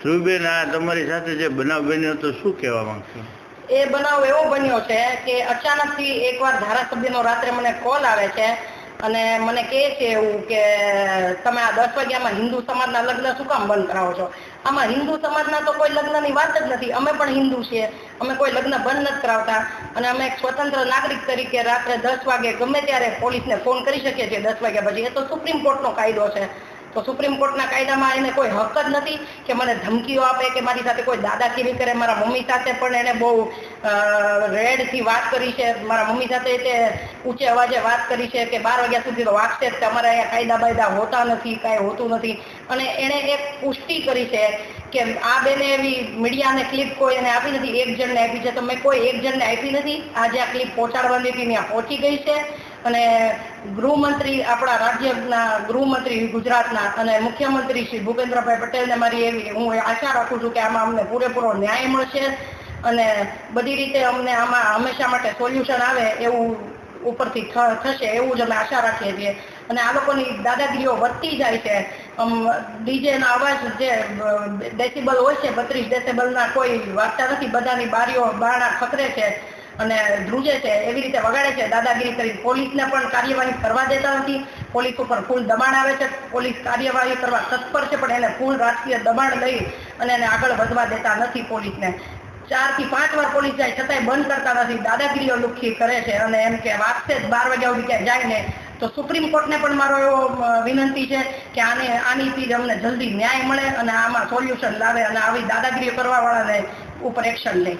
ધ્રુવબેન, આ તમારી સાથે જે બનાવ બન્યો તો શું કહેવા માંગશો? એ બનાવ એવો બન્યો છે કે અચાનકથી એકવાર ધારાસભ્યનો રાત્રે મને કોલ આવે છે અને મને કહે છે એવું કે તમે આ 10 વાગ્યામાં હિન્દુ સમાજના લગ્ન શું કામ બંધ કરાવો છો? આમાં હિન્દુ સમાજના તો કોઈ લગ્નની વાત જ નથી. અમે પણ હિન્દુ છીએ, અમે કોઈ લગ્ન બંધ નથી કરાવતા અને અમે એક સ્વતંત્ર નાગરિક તરીકે રાત્રે 10 વાગે ગમે ત્યારે પોલીસને ફોન કરી શકીએ છીએ 10 વાગ્યા પછી. એ તો સુપ્રીમ કોર્ટનો કાયદો છે. તો સુપ્રીમ કોર્ટના કાયદામાં એને કોઈ હક જ નથી કે મને ધમકીઓ આપે કે મારી સાથે કોઈ દાદાગીરી કરે. મારા મમ્મી સાથે પણ એને બહુ રેડથી વાત કરી છે. મારા મમ્મી સાથે તે ઊંચે અવાજે વાત કરી છે કે 12 વાગ્યા સુધી તો વાગશે જ, અમારે અહીંયા કાયદા બાયદા હોતા નથી, કાંઈ હોતું નથી. અને એણે એક પુષ્ટિ કરી છે કે આ બેને એવી મીડિયાને ક્લિપ કોઈ એને આપી નથી, એક જણને આપી છે. તો મેં કોઈ એક જણને આપી નથી. આજે આ ક્લિપ પહોંચાડવાની હતી ત્યાં પહોંચી ગઈ છે અને ગૃહમંત્રી, આપણા રાજ્યના ગૃહમંત્રી ગુજરાતના અને મુખ્યમંત્રી શ્રી ભૂપેન્દ્રભાઈ પટેલને મારી એવી હું આશા રાખું છું કે આમાં અમને પૂરેપૂરો ન્યાય મળશે અને બધી રીતે અમને આમાં હંમેશા માટે સોલ્યુશન આવે એવું ઉપરથી થશે એવું જ અમે આશા રાખીએ છીએ. અને આ લોકોની દાદાગીરીઓ વધતી જાય છે. ડીજેનો અવાજ જે ડેસિબલ હોય છે 32 ડેસિબલના કોઈ વાગતા નથી. બધાની બારીઓ બારણા ખતરે છે અને ધ્રુજે છે, એવી રીતે વગાડે છે દાદાગીરી કરી. પોલીસને પણ કાર્યવાહી કરવા દેતા નથી. પોલીસ ઉપર ફૂલ દબાણ આવે છે. પોલીસ કાર્યવાહી કરવા તત્પર છે પણ એને ફૂલ રાજકીય દબાણ લઈ અને એને આગળ વધવા દેતા નથી. પોલીસને 4 થી 5 વાર પોલીસ જાય છતાંય બંધ કરતા નથી. દાદાગીરીઓ લુખ્ખી કરે છે અને એમ કે વાગશે જ 12 વાગ્યા સુધી ક્યાંય જાય ને. તો સુપ્રીમ કોર્ટને પણ મારો એવો વિનંતી છે કે આનીથી અમને જલ્દી ન્યાય મળે અને આમાં સોલ્યુશન લાવે અને આવી દાદાગીરી કરવા વાળાને ઉપર એક્શન લે.